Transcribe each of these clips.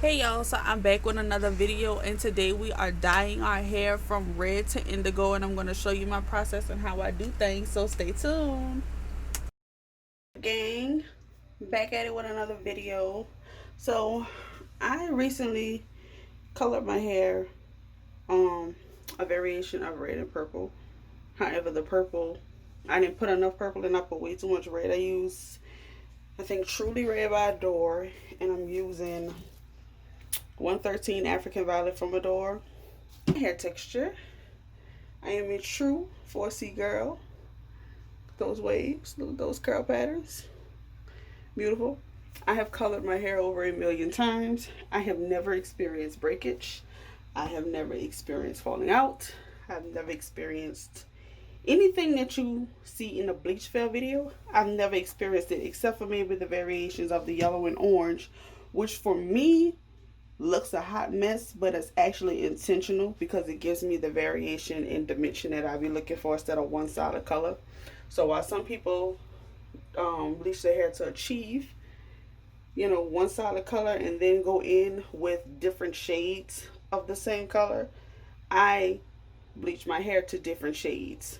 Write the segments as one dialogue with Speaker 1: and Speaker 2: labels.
Speaker 1: Hey y'all, so I'm back with another video, and today we are dyeing our hair from red to indigo, and I'm going to show you my process and how I do things, so stay tuned. Gang, back at it with another video. So I recently colored my hair a variation of red and purple. However, the purple, I didn't put enough purple and I put way too much red. I think Truly Red by Adore, and I'm using 113 African Violet from Adore. Hair texture, I am a true 4C girl. Those waves, those curl patterns, beautiful. I have colored my hair over 1,000,000 times. I have never experienced breakage. I have never experienced falling out. I've never experienced anything that you see in the bleach fail video. I've never experienced it except for maybe the variations of the yellow and orange, which for me looks a hot mess, but it's actually intentional because it gives me the variation and dimension that I be looking for instead of one solid color. So while some people bleach their hair to achieve, one solid color and then go in with different shades of the same color, I bleach my hair to different shades.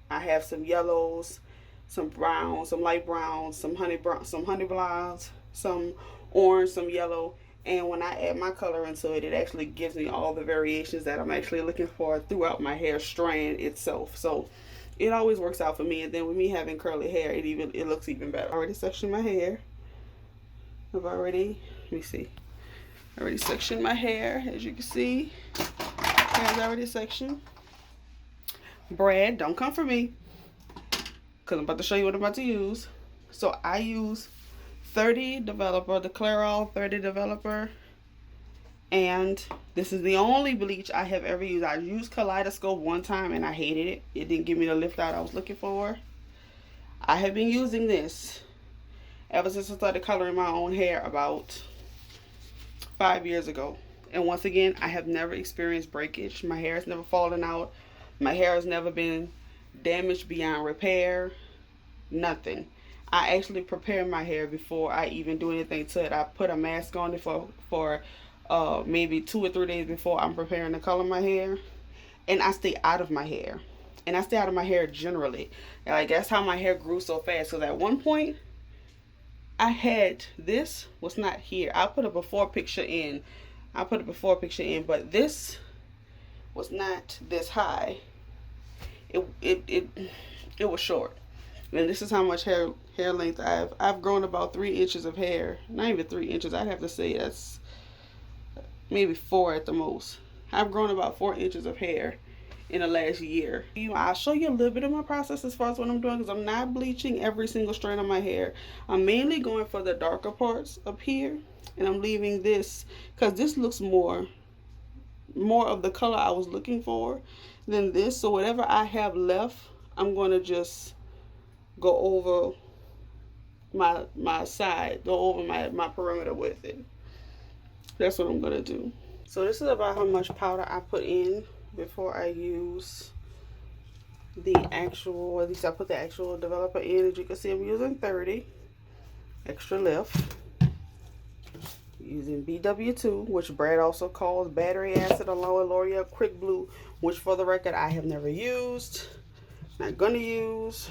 Speaker 1: I have some yellows, some browns, some light browns, some honey blondes, some orange, some yellow, and when I add my color into it, it actually gives me all the variations that I'm actually looking for throughout my hair strand itself. So it always works out for me. And then with me having curly hair, it looks even better. I already sectioned my hair. Let me see. I already sectioned my hair, as you can see. Hair's already sectioned. Brad, don't come for me, because I'm about to show you what I'm about to use. So I use 30 developer, the Clairol 30 developer, and this is the only bleach I have ever used. I used Kaleidoscope one time and I hated it. It didn't give me the lift out I was looking for. I have been using this ever since I started coloring my own hair about 5 years ago. And once again, I have never experienced breakage. My hair has never fallen out. My hair has never been damaged beyond repair. Nothing. I actually prepare my hair before I even do anything to it. I put a mask on it for maybe 2 or 3 days before I'm preparing to color my hair, and I stay out of my hair, and I stay out of my hair generally. Like, that's how my hair grew so fast. Because at one point, I had this was not here. I put a before picture in. But this was not this high. It was short. And this is how much hair length I've grown about 3 inches of hair. Not even 3 inches. I'd have to say that's maybe 4 at the most. I've grown about 4 inches of hair in the last year. I'll show you a little bit of my process as far as what I'm doing, because I'm not bleaching every single strand of my hair. I'm mainly going for the darker parts up here, and I'm leaving this because this looks more of the color I was looking for than this. So whatever I have left, I'm going to just go over my side, go over my perimeter with it. That's what I'm gonna do. So this is about how much powder I put in before I use the actual, or at least I put the actual developer in. As you can see, I'm using 30 extra lift, using BW2, which Brad also calls battery acid, along with L'Oreal Quick Blue, which for the record I have never used, not gonna use.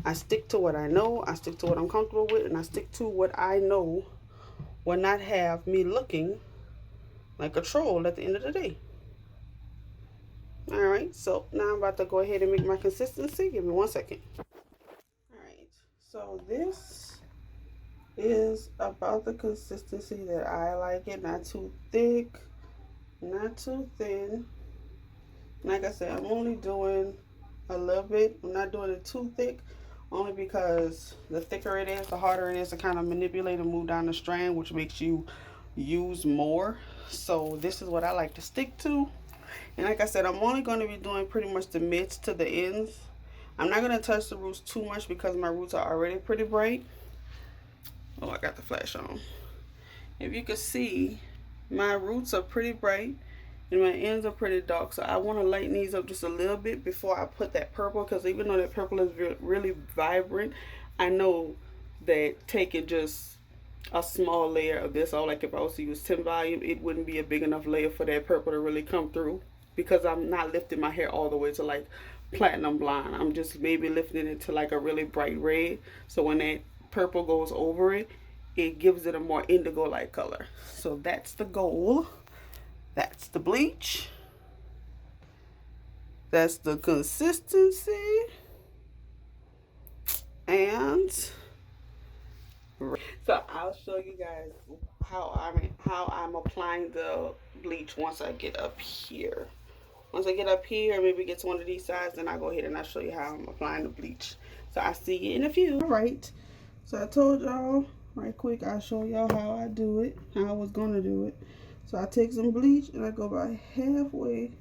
Speaker 1: I stick to what I know, I stick to what I'm comfortable with, and I stick to what I know will not have me looking like a troll at the end of the day. Alright, so now I'm about to go ahead and make my consistency. Give me 1 second. Alright, so this is about the consistency that I like it. Not too thick, not too thin. Like I said, I'm only doing a little bit. I'm not doing it too thick, only because the thicker it is, the harder it is to kind of manipulate and move down the strand, which makes you use more. So this is what I like to stick to. And like I said, I'm only going to be doing pretty much the mids to the ends. I'm not going to touch the roots too much because my roots are already pretty bright. Oh, I got the flash on. If you can see, my roots are pretty bright and my ends are pretty dark, so I want to lighten these up just a little bit before I put that purple, because even though that purple is really vibrant, I know that taking just a small layer of this. Or like if I was to use 10 volume, it wouldn't be a big enough layer for that purple to really come through, because I'm not lifting my hair all the way to like platinum blonde. I'm just maybe lifting it to like a really bright red. So when that purple goes over it, it gives it a more indigo like color. So that's the goal. That's the bleach. That's the consistency. And so I'll show you guys how I'm applying the bleach once I get up here. Once I get up here, maybe get to one of these sides, then I'll go ahead and I'll show you how I'm applying the bleach. So I'll see you in a few. Alright, so I told y'all right quick, I'll show y'all how I do it, how I was gonna do it. So I take some bleach and I go about halfway,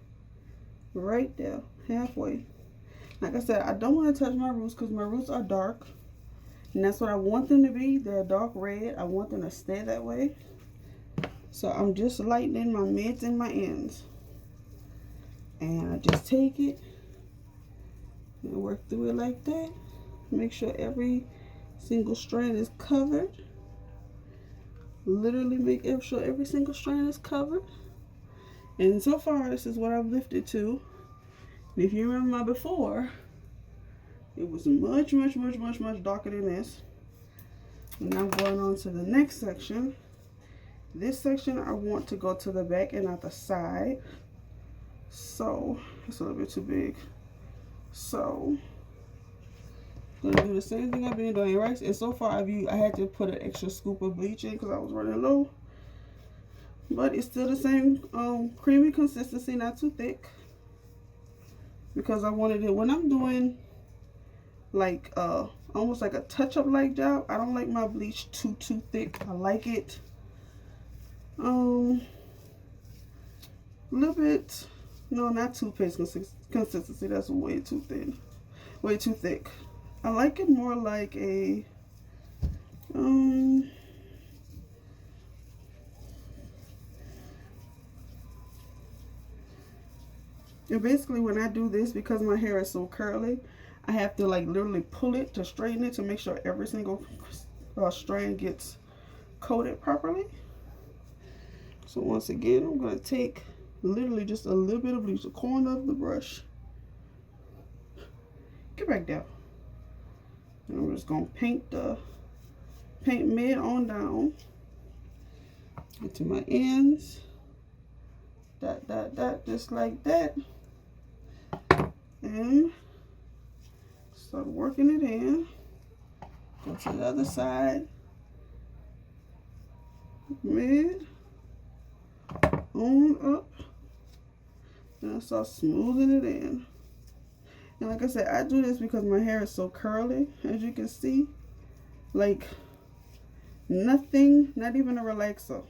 Speaker 1: right there, halfway. Like I said, I don't want to touch my roots because my roots are dark. And that's what I want them to be. They're dark red. I want them to stay that way. So I'm just lightening my mids and my ends. And I just take it and work through it like that. Make sure every single strand is covered. Literally make sure every single strand is covered. And so far, this is what I've lifted to. And if you remember my before, it was much darker than this. And I'm going on to the next section. This section I want to go to the back and not the side. So it's a little bit too big. So I'm gonna do the same thing I've been doing, right? And so far I had to put an extra scoop of bleach in because I was running low. But it's still the same creamy consistency, not too thick. Because I wanted it when I'm doing like almost like a touch-up like job. I don't like my bleach too thick. I like it a little bit, no, not too paste consistency. That's way too thin, way too thick. I like it more like a and basically when I do this, because my hair is so curly, I have to like literally pull it to straighten it to make sure every single strand gets coated properly. So once again, I'm going to take literally just a little bit of bleach, the corner of the brush. Get back down. And I'm just going to paint mid on down into my ends. Dot, just like that. And start working it in. Go to the other side. Mid. On up. And I start smoothing it in. And like I said, I do this because my hair is so curly, as you can see. Like, nothing, not even a relaxer,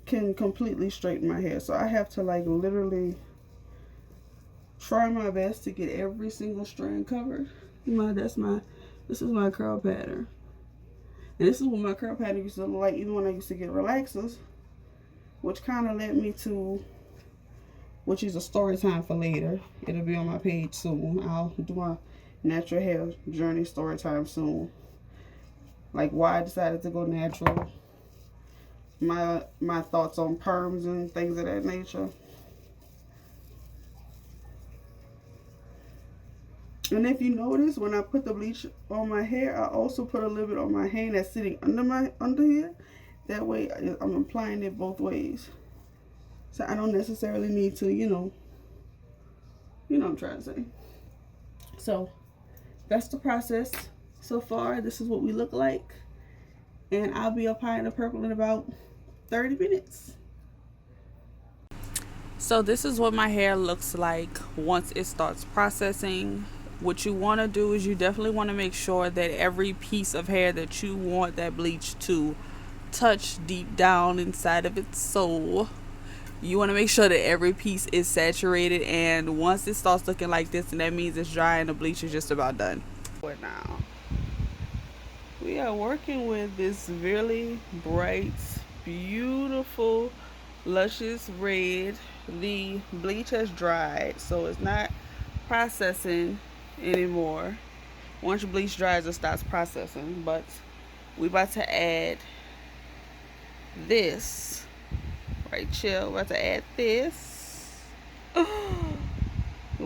Speaker 1: can completely straighten my hair. So I have to like literally try my best to get every single strand covered. This is my curl pattern. And this is what my curl pattern used to look like even when I used to get relaxers, which kind of led me to, which is a story time for later. It'll be on my page soon. I'll do my natural hair journey story time soon. Like why I decided to go natural. My thoughts on perms and things of that nature. And if you notice, when I put the bleach on my hair, I also put a little bit on my hand that's sitting under here. That way I'm applying it both ways. So I don't necessarily need to, you know what I'm trying to say. So that's the process so far. This is what we look like. And I'll be applying the purple in about 30 minutes. So this is what my hair looks like once it starts processing. What you want to do is you definitely want to make sure that every piece of hair that you want that bleach to touch deep down inside of its soul, you want to make sure that every piece is saturated. And once it starts looking like this, and that means it's dry and the bleach is just about done. Now we are working with this really bright, beautiful, luscious red. The bleach has dried, so it's not processing anymore. Once bleach dries, it stops processing. But we about to add this right here. We're about to add this. We're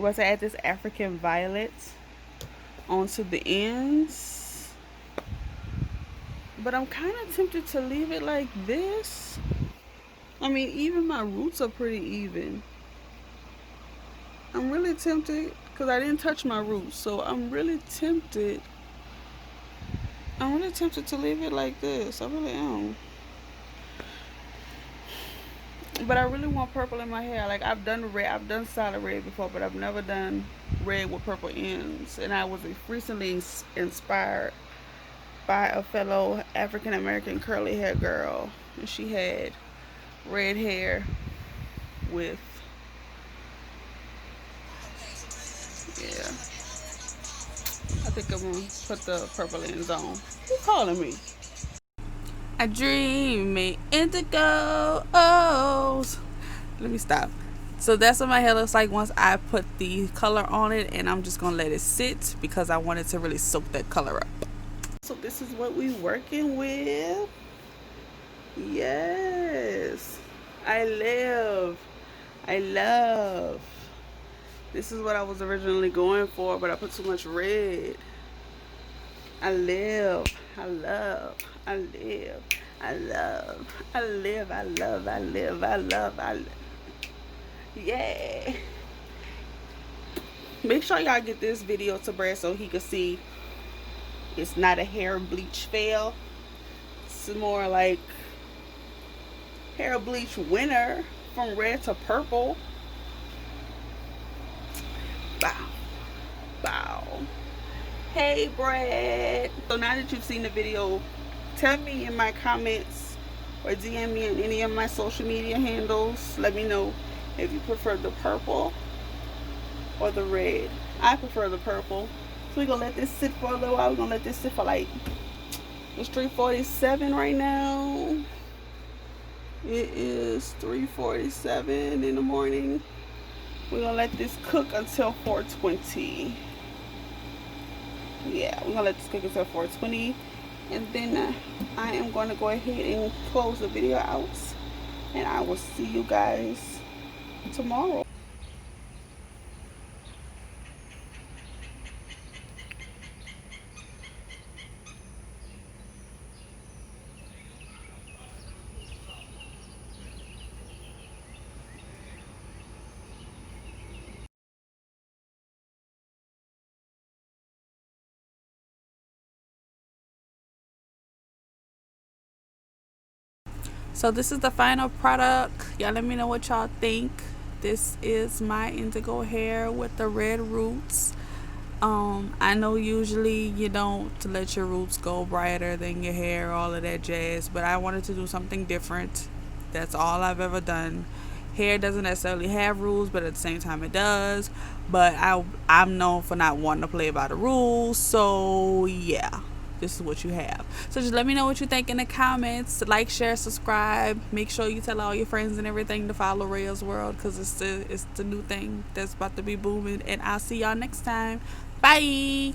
Speaker 1: about to add this African violet onto the ends. But I'm kind of tempted to leave it like this. I mean, even my roots are pretty even. I'm really tempted because I didn't touch my roots, so I'm really tempted. I'm really tempted to leave it like this. I really am. But I really want purple in my hair. Like, I've done red, I've done solid red before, but I've never done red with purple ends. And I was recently inspired by a fellow African American curly hair girl, and she had red hair with, yeah, I think I'm gonna put the purple ends on. Who's calling me? I dream in indigo. Oh, let me stop. So that's what my hair looks like once I put the color on it, and I'm just gonna let it sit because I wanted to really soak that color up. So this is what we working with. Yes, I love. This is what I was originally going for, but I put too much red. I live. Yeah. Make sure y'all get this video to Brad so he can see it's not a hair bleach fail. It's more like hair bleach winner from red to purple. Bow. Bow. Hey Brad. So now that you've seen the video, tell me in my comments or DM me on any of my social media handles. Let me know if you prefer the purple or the red. I prefer the purple. So we're gonna let this sit for a little while. We're gonna let this sit for like, it's 3:47 right now. It is 3:47 in the morning. We're gonna let this cook until 4:20. Yeah, we're gonna let this cook until 4:20, and then I am going to go ahead and close the video out, and I will see you guys tomorrow. So this is the final product. Y'all let me know what y'all think. This is my indigo hair with the red roots. I know usually you don't let your roots go brighter than your hair, all of that jazz, but I wanted to do something different. That's all I've ever done. Hair doesn't necessarily have rules, but at the same time it does. But I'm known for not wanting to play by the rules, so yeah, this is what you have. So just let me know what you think in the comments. Like, share, subscribe. Make sure you tell all your friends and everything to follow Ray's World, because it's the new thing that's about to be booming. And I'll see y'all next time. Bye.